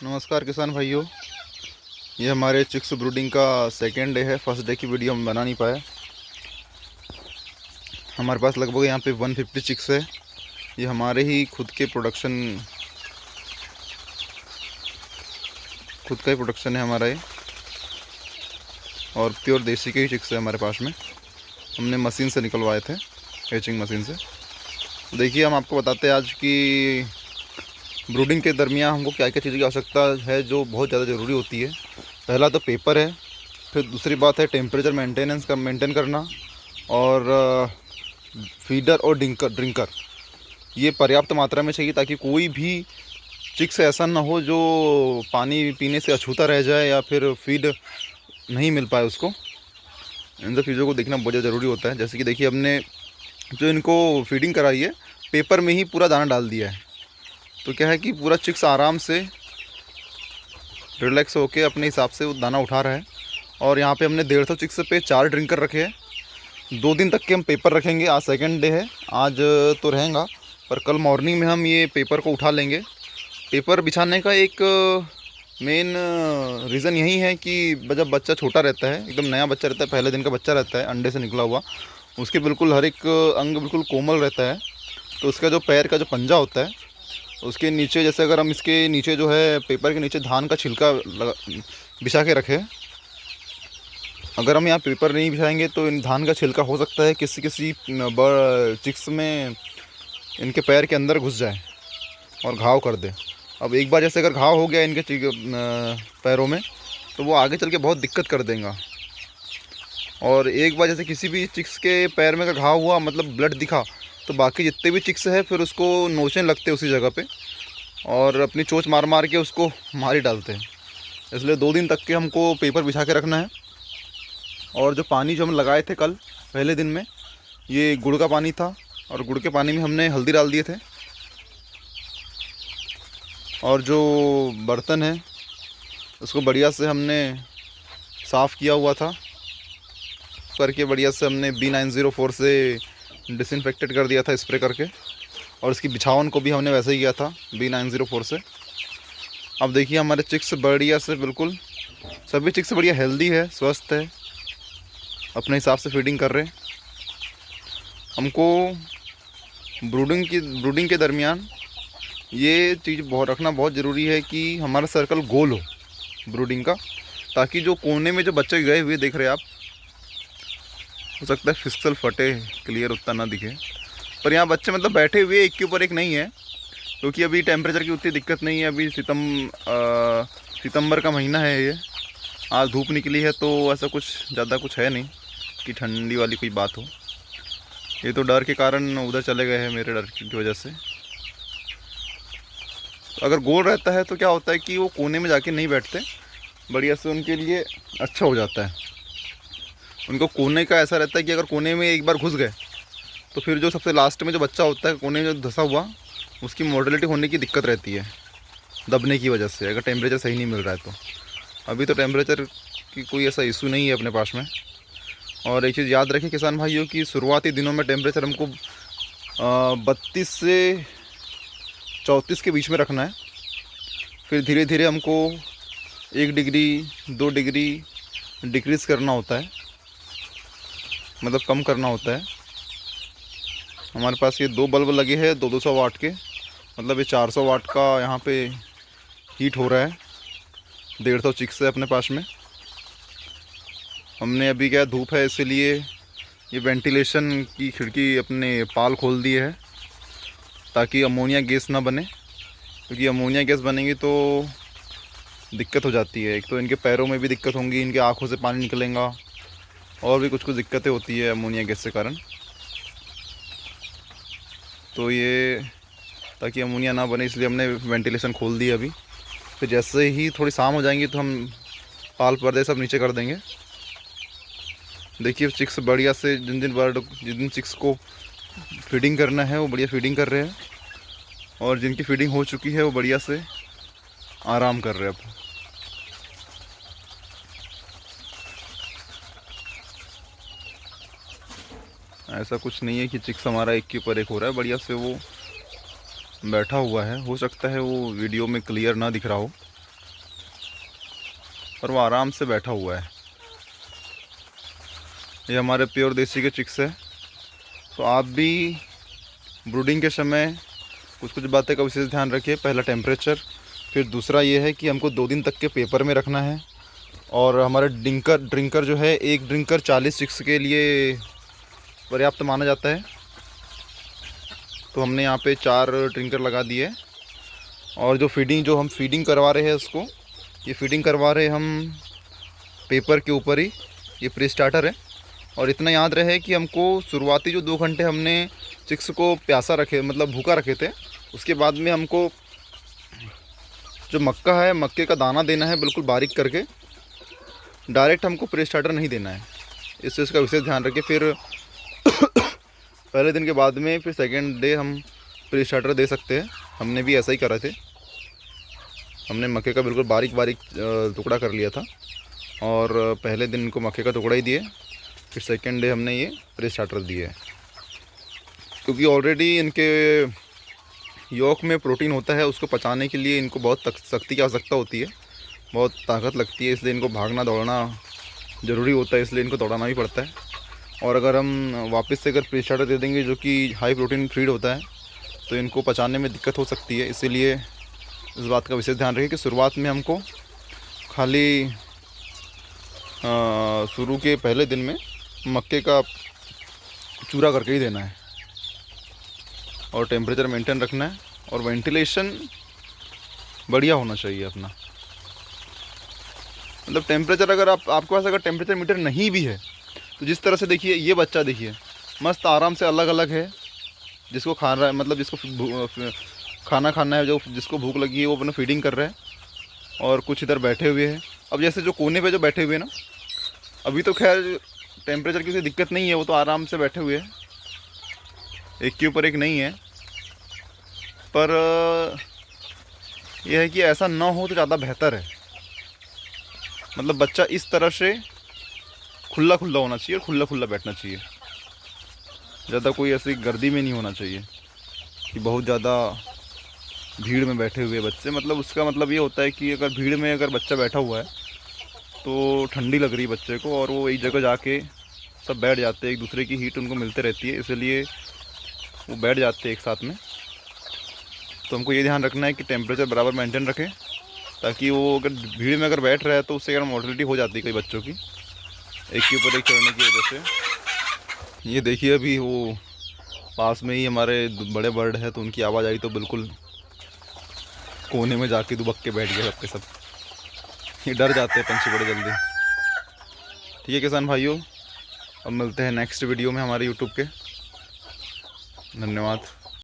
नमस्कार किसान भाइयों। ये हमारे चिक्स ब्रूडिंग का सेकेंड डे है। फर्स्ट डे की वीडियो हम बना नहीं पाए। हमारे पास लगभग यहाँ पे 150 चिक्स है। ये हमारे ही खुद का ही प्रोडक्शन है हमारा ये, और प्योर देसी के ही चिक्स है हमारे पास में। हमने मशीन से निकलवाए थे, हैचिंग मशीन से। देखिए, हम आपको बताते हैं आज की ब्रूडिंग के दरमियान हमको क्या क्या चीज़ों की आवश्यकता है जो बहुत ज़्यादा ज़रूरी होती है। पहला तो पेपर है, फिर दूसरी बात है टेम्परेचर मेंटेन करना, और फीडर और ड्रिंकर ये पर्याप्त मात्रा में चाहिए, ताकि कोई भी चिक्स ऐसा ना हो जो पानी पीने से अछूता रह जाए या फिर फीड नहीं मिल पाए उसको। इन सब चीज़ों को देखना बहुत ज़्यादा ज़रूरी होता है। जैसे कि देखिए, हमने जो इनको फीडिंग कराई है, पेपर में ही पूरा दाना डाल दिया है। तो क्या है कि पूरा चिक्स आराम से रिलैक्स होके अपने हिसाब से वो दाना उठा रहा है। और यहाँ पे हमने 150 चिक्स पे 4 ड्रिंकर रखे हैं। 2 दिन तक के हम पेपर रखेंगे। आज सेकंड डे है, आज तो रहेगा, पर कल मॉर्निंग में हम ये पेपर को उठा लेंगे। पेपर बिछाने का एक मेन रीज़न यही है कि जब बच्चा छोटा रहता है, एकदम नया बच्चा रहता है, पहले दिन का बच्चा रहता है, अंडे से निकला हुआ, उसके बिल्कुल हर एक अंग बिल्कुल कोमल रहता है। तो उसका जो पैर का जो पंजा होता है, उसके नीचे, जैसे अगर हम इसके नीचे जो है पेपर के नीचे धान का छिलका बिछा के रखें, अगर हम यहाँ पेपर नहीं बिछाएंगे तो इन धान का छिलका हो सकता है किसी किसी चिक्स में इनके पैर के अंदर घुस जाए और घाव कर दे। अब एक बार जैसे अगर घाव हो गया इनके पैरों में, तो वो आगे चल के बहुत दिक्कत कर देगा। और एक बार जैसे किसी भी चिक्स के पैर में अगर घाव हुआ, मतलब ब्लड दिखा, तो बाकी जितने भी चिक्स हैं फिर उसको नोचने लगते उसी जगह पे, और अपनी चोंच मार मार के उसको मार ही डालते हैं। इसलिए 2 दिन तक के हमको पेपर बिछा के रखना है। और जो पानी जो हम लगाए थे कल पहले दिन में, ये गुड़ का पानी था, और गुड़ के पानी में हमने हल्दी डाल दिए थे। और जो बर्तन है उसको बढ़िया से हमने साफ़ किया हुआ था करके, बढ़िया से हमने B904 से डिसइंफेक्टेड कर दिया था स्प्रे करके। और इसकी बिछावन को भी हमने वैसे ही किया था B904 से। अब देखिए, हमारे चिक्स बढ़िया से, बिल्कुल सभी चिक्स बढ़िया हेल्दी है, स्वस्थ है, अपने हिसाब से फीडिंग कर रहे हैं। हमको ब्रूडिंग के दरमियान ये चीज़ रखना बहुत ज़रूरी है कि हमारा सर्कल गोल हो ब्रूडिंग का, ताकि जो कोने में जो बच्चे गए हुए देख रहे हैं आप, हो सकता है फिक्सल फटे, क्लियर उतना ना दिखे, पर यहाँ बच्चे मतलब बैठे हुए एक के ऊपर एक नहीं है, क्योंकि अभी टेम्परेचर की उतनी दिक्कत नहीं है। अभी सितंबर का महीना है, ये आज धूप निकली है, तो ऐसा कुछ ज़्यादा कुछ है नहीं कि ठंडी वाली कोई बात हो। ये तो डर के कारण उधर चले गए हैं, मेरे डर की वजह से। तो अगर गोल रहता है तो क्या होता है कि वो कोने में जाके नहीं बैठते, बढ़िया से उनके लिए अच्छा हो जाता है। उनको कोने का ऐसा रहता है कि अगर कोने में एक बार घुस गए, तो फिर जो सबसे लास्ट में जो बच्चा होता है कोने में जो धंसा हुआ, उसकी मोर्टेलिटी होने की दिक्कत रहती है दबने की वजह से, अगर टेम्परेचर सही नहीं मिल रहा है तो। अभी तो टेम्परेचर की कोई ऐसा इशू नहीं है अपने पास में। और एक चीज़ याद रखें किसान भाइयों की, शुरुआती दिनों में टेम्परेचर हमको 32 से 34 के बीच में रखना है। फिर धीरे धीरे हमको 1 डिग्री 2 डिग्री डिक्रीज़ करना होता है, मतलब कम करना होता है। हमारे पास ये 2 बल्ब लगे हैं 200 वाट के, मतलब ये 400 वाट का यहाँ पे हीट हो रहा है। 150 चिक्स है अपने पास में। हमने अभी क्या, धूप है इसलिए ये वेंटिलेशन की खिड़की अपने पाल खोल दी है, ताकि अमोनिया गैस ना बने, क्योंकि अमोनिया गैस बनेगी तो दिक्कत हो जाती है। एक तो इनके पैरों में भी दिक्कत होंगी, इनके आँखों से पानी निकलेगा, और भी कुछ दिक्कतें होती है अमोनिया गैस के कारण। तो ये ताकि अमोनिया ना बने, इसलिए हमने वेंटिलेशन खोल दिया अभी। फिर जैसे ही थोड़ी शाम हो जाएंगी तो हम पाल पर्दे सब नीचे कर देंगे। देखिए, चिक्स बढ़िया से जिन जिन चिक्स को फीडिंग करना है वो बढ़िया फीडिंग कर रहे हैं, और जिनकी फीडिंग हो चुकी है वो बढ़िया से आराम कर रहे हैं अब। ऐसा कुछ नहीं है कि चिक्स हमारा एक के ऊपर एक हो रहा है, बढ़िया से वो बैठा हुआ है। हो सकता है वो वीडियो में क्लियर ना दिख रहा हो, पर वो आराम से बैठा हुआ है। ये हमारे प्योर देसी के चिक्स है। तो आप भी ब्रूडिंग के समय कुछ कुछ बातें का विशेष ध्यान रखिए। पहला टेम्परेचर, फिर दूसरा ये है कि हमको 2 दिन तक के पेपर में रखना है। और हमारा ड्रिंकर जो है, एक ड्रिंकर 40 चिक्स के लिए पर्याप्त माना जाता है। तो हमने यहाँ पे 4 ड्रिंकर लगा दिए। और जो हम फीडिंग करवा रहे हैं उसको, ये फीडिंग करवा रहे हम पेपर के ऊपर ही। ये प्री स्टार्टर है। और इतना याद रहे कि हमको शुरुआती जो 2 घंटे हमने चिक्स को प्यासा रखे, मतलब भूखा रखे थे, उसके बाद में हमको जो मक्का है, मक्के का दाना देना है बिल्कुल बारीक करके। डायरेक्ट हमको प्री स्टार्टर नहीं देना है, इस चीज़ का विशेष ध्यान रखें। फिर पहले दिन के बाद में फिर सेकेंड डे हम प्री स्टार्टर दे सकते हैं। हमने भी ऐसा ही करा थे। हमने मक्के का बिल्कुल बारीक बारीक टुकड़ा कर लिया था और पहले दिन इनको मक्के का टुकड़ा ही दिए। फिर सेकेंड डे हमने ये प्री स्टार्टर दिए, क्योंकि ऑलरेडी इनके योक में प्रोटीन होता है। उसको पचाने के लिए इनको बहुत शक्ति की आवश्यकता होती है, बहुत ताकत लगती है। इसलिए इनको भागना दौड़ना ज़रूरी होता है, इसलिए इनको दौड़ाना भी पड़ता है। और अगर हम वापस से प्री स्टार्टर दे देंगे जो कि हाई प्रोटीन फीड होता है, तो इनको पचाने में दिक्कत हो सकती है। इसीलिए इस बात का विशेष ध्यान रखें कि शुरुआत में हमको खाली शुरू के पहले दिन में मक्के का चूरा करके ही देना है और टेम्परेचर मेंटेन रखना है। और वेंटिलेशन बढ़िया होना चाहिए अपना, मतलब टेम्परेचर अगर आपके पास अगर टेम्परेचर मीटर नहीं भी है तो जिस तरह से देखिए, ये बच्चा देखिए मस्त आराम से अलग अलग है। जिसको खा रहा है, मतलब जिसको खाना खाना है, जो जिसको भूख लगी है, वो अपना फीडिंग कर रहा है। और कुछ इधर बैठे हुए हैं। अब जैसे जो कोने पे जो बैठे हुए हैं ना, अभी तो खैर टेम्परेचर की कोई दिक्कत नहीं है, वो तो आराम से बैठे हुए हैं, एक के ऊपर एक नहीं है। पर यह है कि ऐसा ना हो तो ज़्यादा बेहतर है। मतलब बच्चा इस तरह से खुला खुला होना चाहिए और खुला खुला बैठना चाहिए। ज़्यादा कोई ऐसी गर्दी में नहीं होना चाहिए कि बहुत ज़्यादा भीड़ में बैठे हुए बच्चे। मतलब उसका मतलब ये होता है कि अगर भीड़ में अगर बच्चा बैठा हुआ है तो ठंडी लग रही है बच्चे को, और वो एक जगह जाके सब बैठ जाते हैं, एक दूसरे की हीट उनको मिलते रहती है, इसलिए वो बैठ जाते हैं एक साथ में। तो हमको ये ध्यान रखना है कि टेम्परेचर बराबर मेंटेन रखें, ताकि वो अगर भीड़ में अगर बैठ रहा है तो उससे अगर मोर्टेलिटी हो जाती है कई बच्चों की, एक के ऊपर एक चढ़ने की वजह से। ये देखिए अभी वो पास में ही हमारे बड़े बर्ड है, तो उनकी आवाज़ आई तो बिल्कुल कोने में जाके दुबक के बैठ गए सबके सब। ये डर जाते हैं पंछी बड़े जल्दी। ठीक है किसान भाइयों, अब मिलते हैं नेक्स्ट वीडियो में हमारे यूट्यूब के। धन्यवाद।